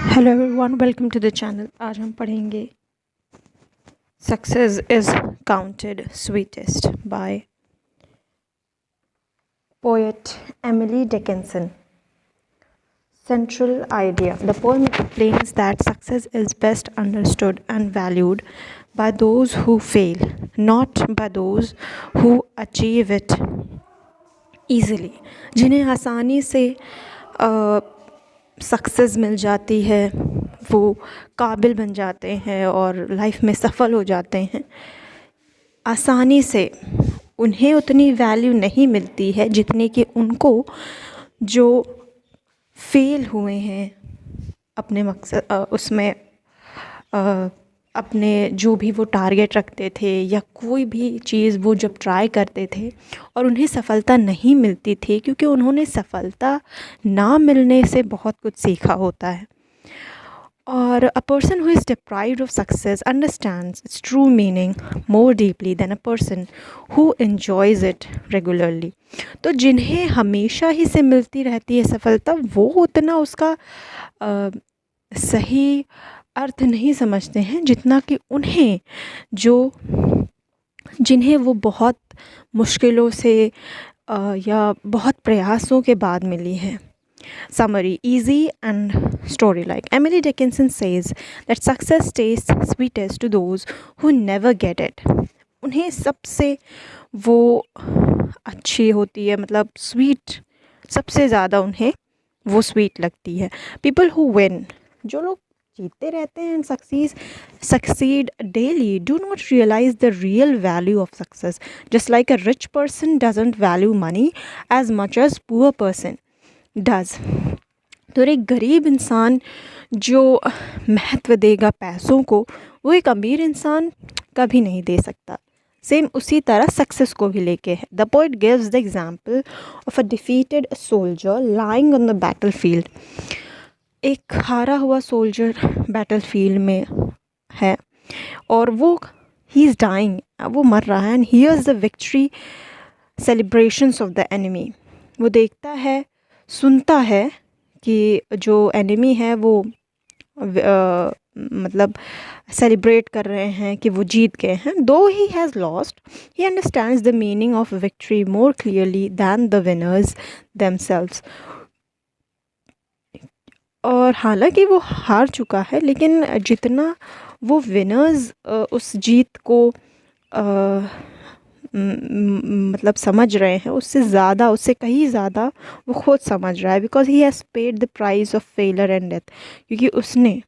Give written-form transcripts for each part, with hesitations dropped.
Hello everyone, welcome to the channel. आज हम पढ़ेंगे success is counted sweetest by poet Emily Dickinson. Central idea. The poem explains that success is best understood and valued by those who fail, not by those who achieve it easily. जिन्हें आसानी से success मिल जाती है वो काबिल बन जाते हैं और लाइफ में सफल हो जाते हैं। आसानी से उन्हें उतनी वैल्यू नहीं मिलती है जितनी कि उनको जो फेल हुए हैं अपने मकसद उसमें अपने जो भी वो टारगेट रखते थे या कोई भी चीज़ वो जब ट्राई करते थे और उन्हें सफलता नहीं मिलती थी, क्योंकि उन्होंने सफलता ना मिलने से बहुत कुछ सीखा होता है। और a person who is deprived of success understands its true meaning more deeply than a person who enjoys it regularly. तो जिन्हें हमेशा ही से मिलती रहती है सफलता, वो उतना उसका सही अर्थ नहीं समझते हैं जितना कि उन्हें जिन्हें वो बहुत मुश्किलों से या बहुत प्रयासों के बाद मिली है। Summary: easy and story-like. Emily Dickinson says that success tastes sweetest to those who never get it. उन्हें सबसे वो अच्छी होती है, मतलब स्वीट सबसे ज़्यादा उन्हें वो स्वीट लगती है। People who win, जो लोग जीतते रहते हैं and succeed daily, do not realize the real value of success. Just like a rich person doesn't value money as much as poor person does. तो एक गरीब इंसान जो महत्व देगा पैसों को, वो एक अमीर इंसान कभी नहीं दे सकता। सेम उसी तरह सक्सेस को भी लेके है। The poet gives the example of a defeated soldier lying on the battle field. एक हारा हुआ सोल्जर बैटल फील्ड में है और वो ही इज़ डाइंग, वो मर रहा है। And here's the victory celebrations of the enemy. वो देखता है, सुनता है कि जो एनिमी है वो मतलब सेलिब्रेट कर रहे हैं कि वो जीत गए हैं। Though he has lost, he understands the meaning of victory more clearly than the winners themselves. और हालांकि वो हार चुका है, लेकिन जितना वो विनर्स उस जीत को मतलब समझ रहे हैं, उससे ज़्यादा, उससे कहीं ज़्यादा वो खुद समझ रहा है। Because he has paid the price of failure and death. क्योंकि उसने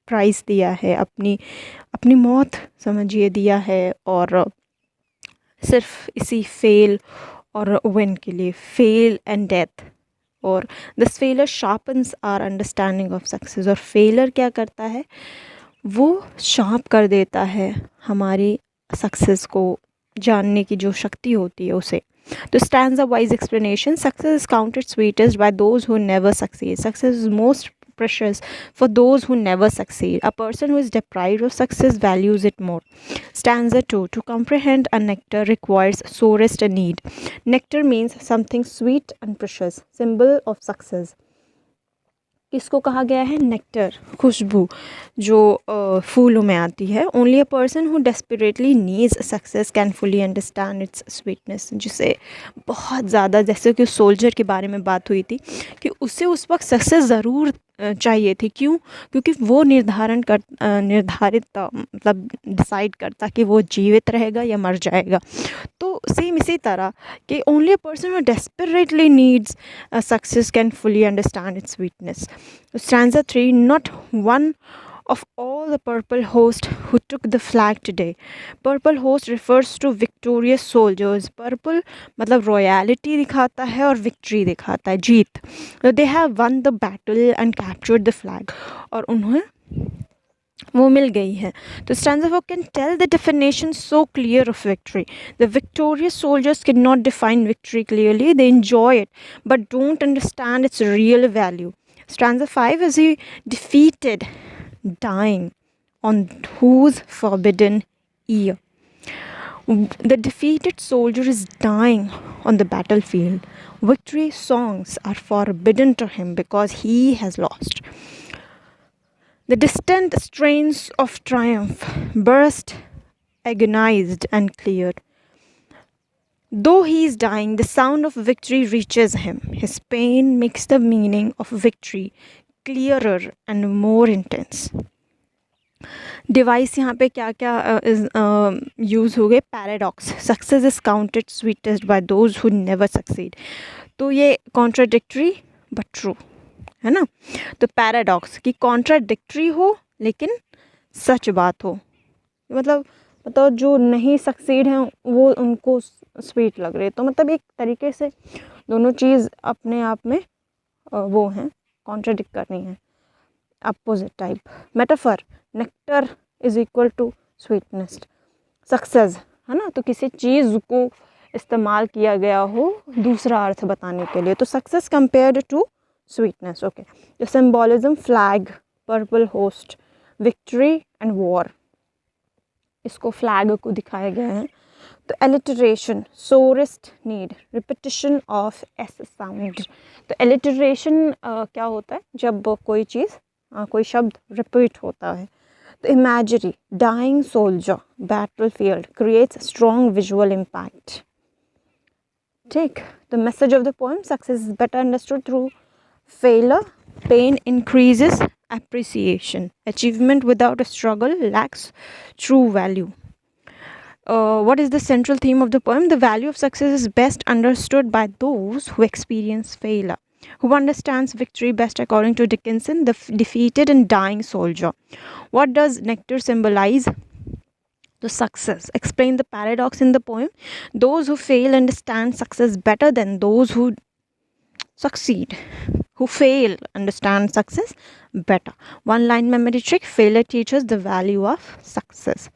प्राइस दिया है, अपनी मौत समझिए दिया है, और सिर्फ इसी फेल और विन के लिए, फेल एंड डेथ। और this failure sharpens our understanding of success. और फेलर क्या करता है, वो शार्प कर देता है हमारी सक्सेस को जानने की जो शक्ति होती है उसे। तो stanza wise explanation: success is counted sweetest by those who never succeed. Success is most precious for those who never succeed. A person who is deprived of success values it more. Stanza 2. To comprehend a nectar requires sorest a need. Nectar means something sweet and precious, symbol of success. किसको कहा गया है? Nectar, खुशबू जो फूलों में आती है। Only a person who desperately needs success can fully understand it's sweetness. जिसे बहुत ज़्यादा, जैसे कि सोल्जर के बारे में बात हुई थी कि उसे उस वक्त सक्सेस ज़रूर चाहिए थी। क्यों? क्योंकि वो निर्धारित मतलब डिसाइड करता कि वो जीवित रहेगा या मर जाएगा। तो सेम इसी तरह कि only a person who desperately needs success can fully understand it's sweetness. Stanza 3. Not one of all the purple host who took the flag today. Purple host refers to victorious soldiers. Purple मतलब royalty दिखाता है और victory दिखाता है, जीत। So they have won the battle and captured the flag. और उन्हें वो मिल गई है। तो stanza 4 can tell the definition so clear of victory. The victorious soldiers cannot define victory clearly. They enjoy it but don't understand its real value. Stanza 5 is he defeated, dying on whose forbidden ear. The defeated soldier is dying on the battlefield. Victory songs are forbidden to him because he has lost. The distant strains of triumph burst agonized and clear. Though he is dying, the sound of victory reaches him. His pain makes the meaning of victory clearer and more intense. Device यहाँ पे क्या क्या use हो गए? Paradox. Success is counted sweetest by those who never succeed. तो ये contradictory but true है ना. तो पैराडॉक्स कि कॉन्ट्राडिक्टरी हो लेकिन सच बात हो. मतलब जो नहीं सक्सीड हैं वो उनको स्वीट लग रहे. तो मतलब एक तरीके से दोनों चीज़ अपने आप में वो हैं, कॉन्ट्राडिक्ट करनी है, opposite type. Metaphor, nectar is equal to sweetness. Success है ना, तो किसी चीज़ को इस्तेमाल किया गया हो दूसरा अर्थ बताने के लिए. तो success compared to sweetness. Okay. The symbolism, flag, purple host, victory and war. इसको फ्लैग को दिखाया गया है. तो alliteration, sorest need, repetition of S sound. तो एलिटरेशन क्या होता है? जब कोई चीज़ कोई शब्द रिपीट होता है. तो imagery, dying soldier, battlefield creates strong visual impact. ठीक. The message of the poem, success is better understood through failure, pain increases appreciation, achievement without a struggle lacks true value. What is the central theme of the poem? The value of success is best understood by those who experience failure, who understands victory best according to Dickinson, the defeated and dying soldier. What does nectar symbolize? The success. Explain the paradox in the poem. Those who fail understand success better than those who succeed. Who fail understand success better. One line memory trick, failure teaches the value of success.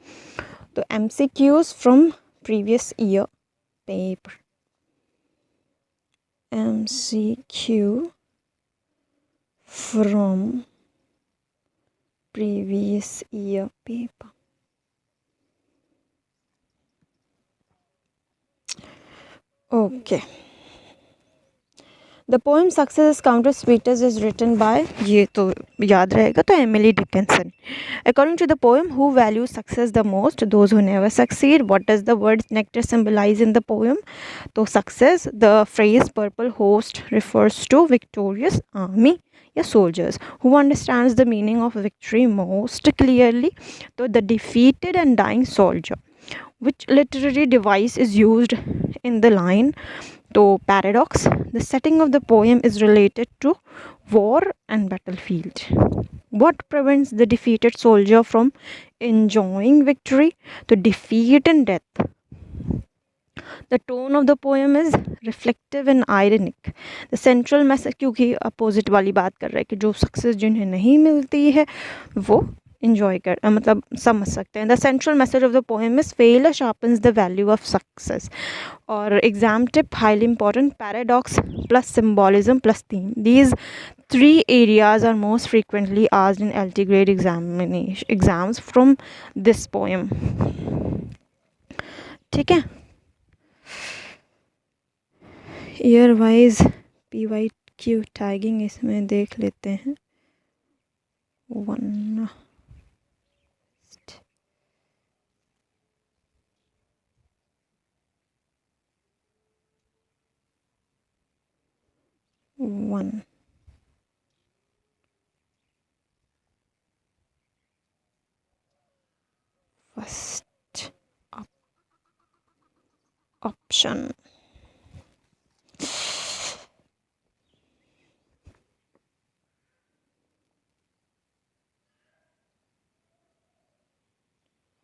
So MCQs from previous year paper. MCQ from previous year paper. Okay. The poem Success is Counted Sweetest is written by, ये तो याद रहेगा, तो Emily Dickinson. According to the poem, who values success the most? Those who never succeed. What does the word nectar symbolize in the poem? तो success, the phrase purple host refers to victorious army या soldiers. Who understands the meaning of victory most clearly? तो the defeated and dying soldier. Which literary device is used in the line? तो paradox. The setting of the poem is related to war and battlefield. What prevents the defeated soldier from enjoying victory? तो defeat and death. The tone of the poem is reflective and ironic. The central message, क्योंकि opposite वाली बात कर रहा है कि जो success जिन्हें नहीं मिलती है वो enjoy कर मतलब समझ सकते हैं. The central message of the poem is failure sharpens the value of success. और exam tip, highly important, paradox plus symbolism plus theme. These three areas are most frequently asked in LT grade exams from this poem. ठीक है. Year wise PYQ tagging इसमें देख लेते हैं. 1 first option.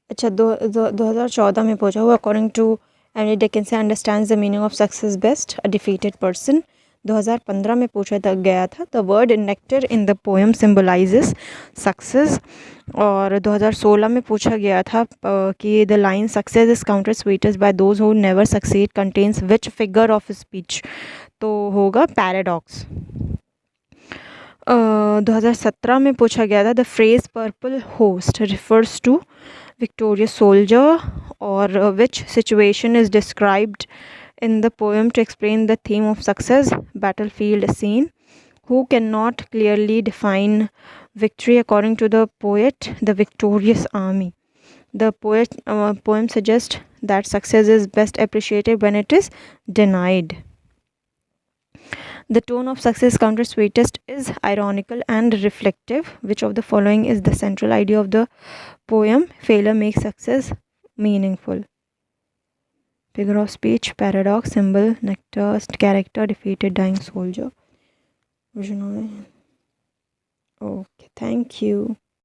अच्छा. 2014 में पूछा हुआ. According to Emily Dickinson understands the meaning of success best, a defeated person. 2015 में पूछा गया था. The word nectar in the poem symbolises success. और 2016 में पूछा गया था कि the line success is counted sweetest by those who never succeed contains which figure of speech. तो होगा पैराडॉक्स. 2017 में पूछा गया था the phrase purple host refers to victorious soldier, or which situation is described in the poem to explain the theme of success? Battlefield scene. Who cannot clearly define Victory, according to the poet, the victorious army. The poem suggests that success is best appreciated when it is denied. The tone of success counter sweetest is ironical and reflective. Which of the following is the central idea of the poem? Failure makes success meaningful. Figure of speech, paradox, symbol, nectar, character, defeated dying soldier. Visionary. Okay, thank you.